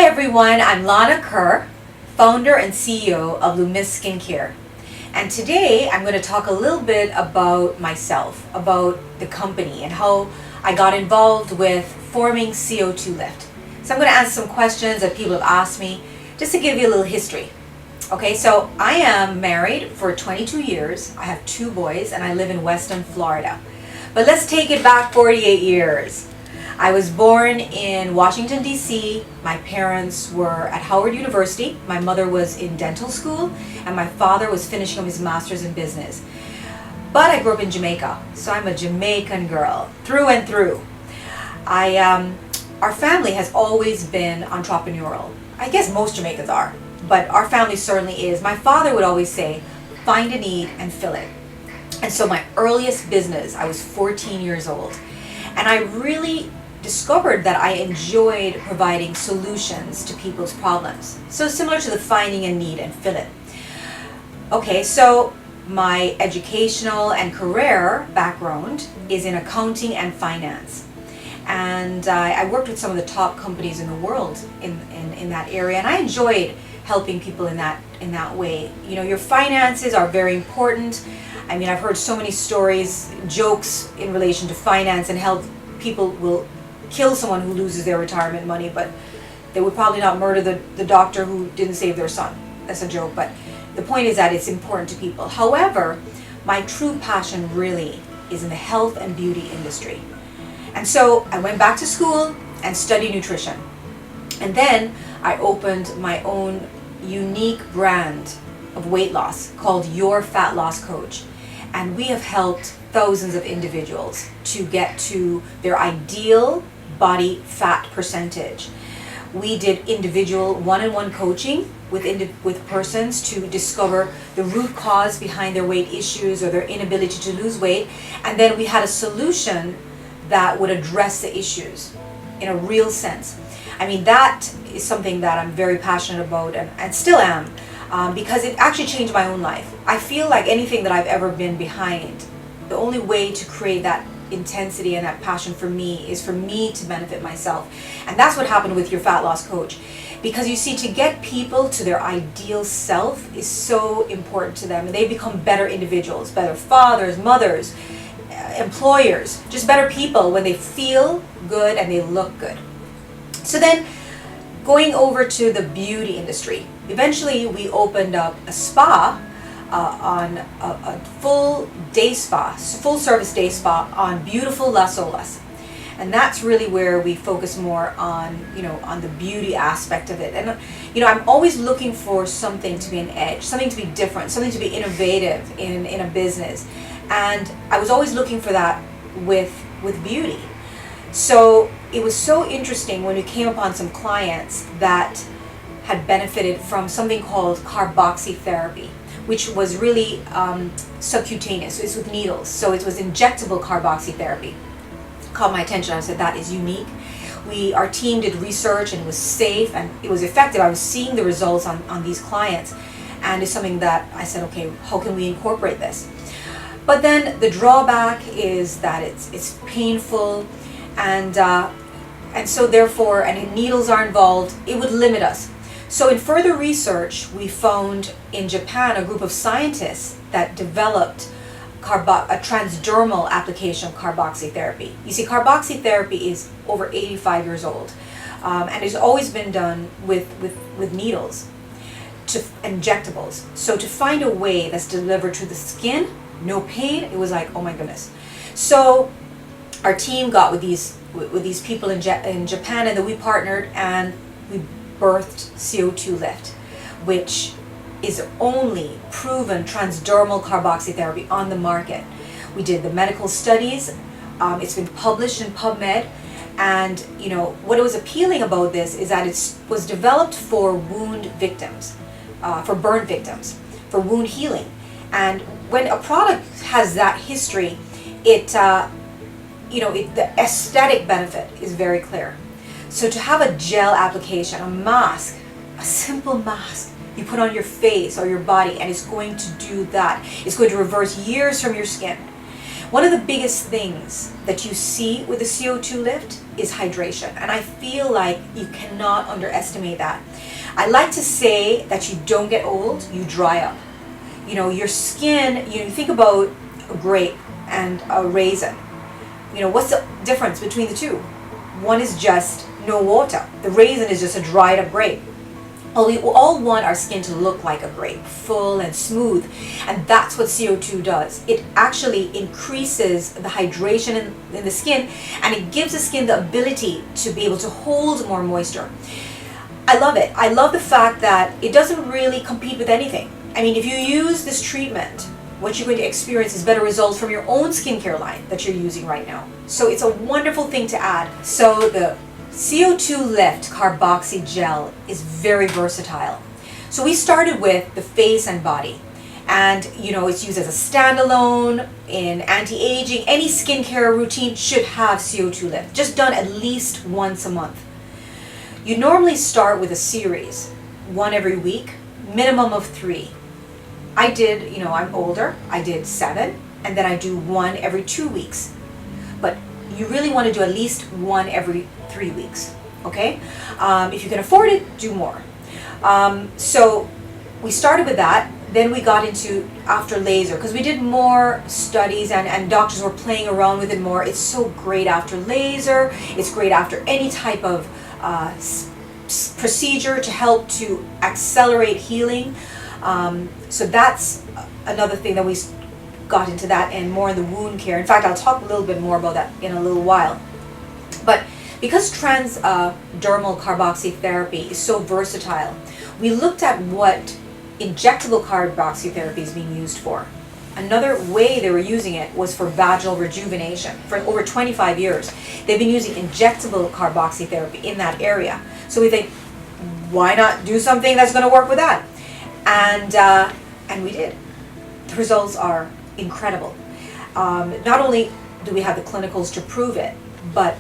everyone, I'm Lana Kerr, founder and CEO of Lumisque Skincare. And today I'm going to talk a little bit about myself, about the company and how I got involved with forming Co2 Lift. So I'm going to answer some questions that people have asked me just to give you a little history. Okay, so I am married for 22 years, I have 2 boys, and I live in Weston, Florida. But let's take it back 48 years. I was born in Washington, D.C. My parents were at Howard University. My mother was in dental school, and my father was finishing up his master's in business. But I grew up in Jamaica, so I'm a Jamaican girl, through and through. Our family has always been entrepreneurial. I guess most Jamaicans are, but our family certainly is. My father would always say, find a need and fill it. And so my earliest business, I was 14 years old, and I really discovered that I enjoyed providing solutions to people's problems. So similar to the finding a need and fill it. Okay, so my educational and career background is in accounting and finance. And I worked with some of the top companies in the world in that area, and I enjoyed helping people in that way. You know, your finances are very important. I mean, I've heard so many stories, jokes in relation to finance and how people will kill someone who loses their retirement money, but they would probably not murder the doctor who didn't save their son. That's a joke, but the point is that it's important to people. However, my true passion really is in the health and beauty industry. And so I went back to school and studied nutrition. And then I opened my own unique brand of weight loss called YourFatLossCoach. And we have helped thousands of individuals to get to their ideal body fat percentage. We did individual one-on-one coaching with persons to discover the root cause behind their weight issues or their inability to lose weight. And then we had a solution that would address the issues in a real sense. I mean, that is something that I'm very passionate about and still am, because it actually changed my own life. I feel like anything that I've ever been behind, the only way to create that intensity and that passion for me is for me to benefit myself. And that's what happened with Your Fat Loss Coach. Because you see, to get people to their ideal self is so important to them, and they become better individuals, better fathers, mothers, employers, just better people when they feel good and they look good. So then, going over to the beauty industry, eventually we opened up a spa on a full service day spa on beautiful Las Olas. And that's really where we focus more on, on the beauty aspect of it. And, I'm always looking for something to be an edge, something to be different, something to be innovative in a business. And I was always looking for that with beauty. So it was so interesting when we came upon some clients that had benefited from something called Carboxy Therapy, which was really subcutaneous. It's with needles. So it was injectable carboxy therapy. Caught my attention. I said, that is unique. Our team did research, and it was safe and it was effective. I was seeing the results on these clients, and it's something that I said, okay, how can we incorporate this? But then the drawback is that it's painful, and so therefore, and needles are involved, it would limit us. So in further research, we found in Japan a group of scientists that developed a transdermal application of carboxy therapy. You see, carboxy therapy is over 85 years old, and it's always been done with needles, to injectables. So to find a way that's delivered to the skin, no pain, it was like, oh my goodness. So our team got with these people in Japan, and then we partnered and we birthed Co2 Lift, which is the only proven transdermal carboxy therapy on the market. We did the medical studies. It's been published in PubMed, and what was appealing about this is that it was developed for wound victims, for burn victims, for wound healing. And when a product has that history, the aesthetic benefit is very clear. So to have a gel application, a mask, a simple mask you put on your face or your body, and it's going to do that. It's going to reverse years from your skin. One of the biggest things that you see with the CO2 lift is hydration. And I feel like you cannot underestimate that. I like to say that you don't get old, you dry up. You know, your skin, you think about a grape and a raisin. You know, what's the difference between the two? One is just no water. The raisin is just a dried up grape. We all want our skin to look like a grape, full and smooth, and that's what CO2 does. It actually increases the hydration in the skin, and it gives the skin the ability to be able to hold more moisture. I love it. I love the fact that it doesn't really compete with anything. I mean, if you use this treatment, what you're going to experience is better results from your own skincare line that you're using right now. So it's a wonderful thing to add. So the CO2 Lift Carboxy Gel is very versatile. So we started with the face and body, and you know, it's used as a standalone in anti-aging. Any skincare routine should have CO2 Lift, just done at least once a month. You normally start with a series, one every week, minimum of 3. I did, you know, I'm older, I did 7, and then I do 1 every 2 weeks. But you really want to do at least 1 every 3 weeks, okay? If you can afford it, do more. So we started with that, then we got into after laser, because we did more studies and doctors were playing around with it more. It's so great after laser, it's great after any type of procedure to help to accelerate healing. So that's another thing that we got into that, and more in the wound care. In fact, I'll talk a little bit more about that in a little while. But because transdermal carboxy therapy is so versatile, we looked at what injectable carboxy therapy is being used for. Another way they were using it was for vaginal rejuvenation. For over 25 years, they've been using injectable carboxy therapy in that area. So we think, why not do something that's going to work with that? And we did. The results are incredible. Not only do we have the clinicals to prove it, but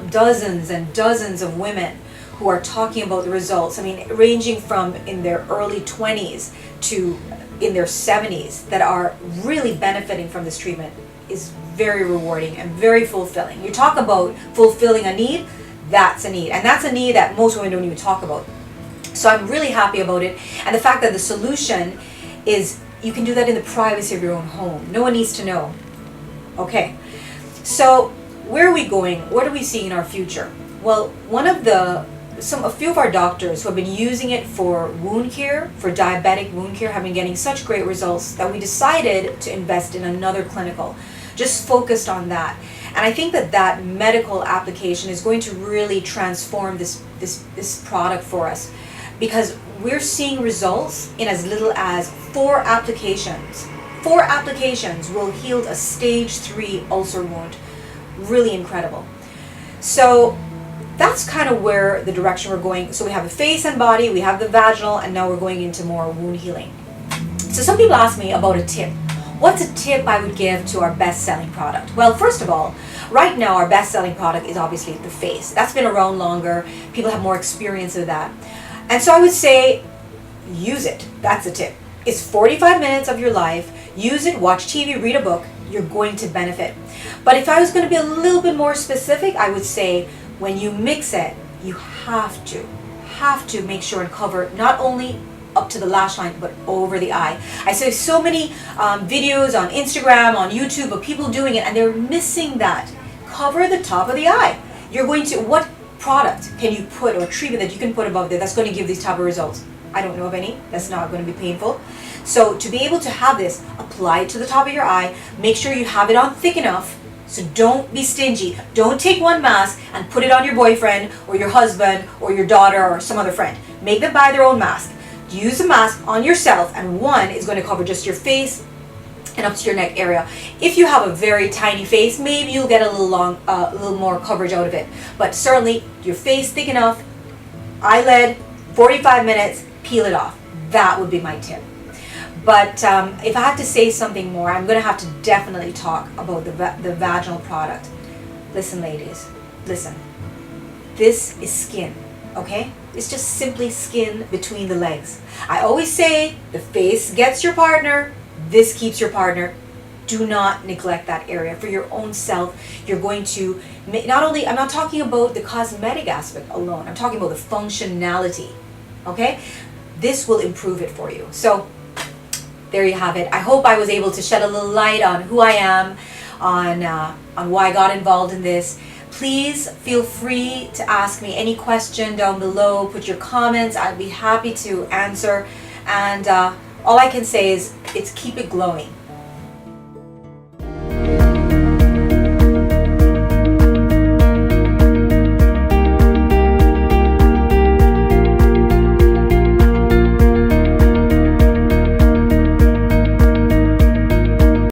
dozens and dozens of women who are talking about the results. I mean, ranging from in their early 20s to in their 70s that are really benefiting from this treatment is very rewarding and very fulfilling. You talk about fulfilling a need, that's a need. And that's a need that most women don't even talk about. So I'm really happy about it. And the fact that the solution is you can do that in the privacy of your own home. No one needs to know. Okay, so where are we going? What are we seeing in our future? Well, a few of our doctors who have been using it for wound care, for diabetic wound care, have been getting such great results that we decided to invest in another clinical, just focused on that. And I think that medical application is going to really transform this product for us, because we're seeing results in as little as 4 applications. 4 applications will heal a stage 3 ulcer wound. Really incredible. So that's kind of where the direction we're going. So we have the face and body, we have the vaginal, and now we're going into more wound healing. So some people ask me about a tip. What's a tip I would give to our best-selling product? Well, first of all, right now our best-selling product is obviously the face. That's been around longer. People have more experience with that. And so I would say, use it. That's a tip. It's 45 minutes of your life. Use it, watch TV, read a book. You're going to benefit. But if I was going to be a little bit more specific, I would say when you mix it, you have to make sure and cover not only up to the lash line, but over the eye. I see so many videos on Instagram, on YouTube of people doing it, and they're missing that. Cover the top of the eye. You're going to, what product can you put, or treatment that you can put above there that's going to give these type of results? I don't know of any. That's not going to be painful. So to be able to have this, apply it to the top of your eye. Make sure you have it on thick enough. So don't be stingy. Don't take one mask and put it on your boyfriend or your husband or your daughter or some other friend. Make them buy their own mask. Use a mask on yourself, and one is going to cover just your face and up to your neck area. If you have a very tiny face, maybe you'll get a little more coverage out of it. But certainly your face thick enough, eyelid, 45 minutes, peel it off. That would be my tip. But if I have to say something more, I'm going to have to definitely talk about the vaginal product. Listen, ladies, listen. This is skin, okay? It's just simply skin between the legs. I always say the face gets your partner, this keeps your partner. do not neglect that area. For your own self, you're going to not only, I'm not talking about the cosmetic aspect alone, I'm talking about the functionality. Okay, this will improve it for you. So there you have it. I hope I was able to shed a little light on who I am, on why I got involved in this. Please feel free to ask me any question down below. Put your comments. I'd be happy to answer. And all I can say is, it's keep it glowing.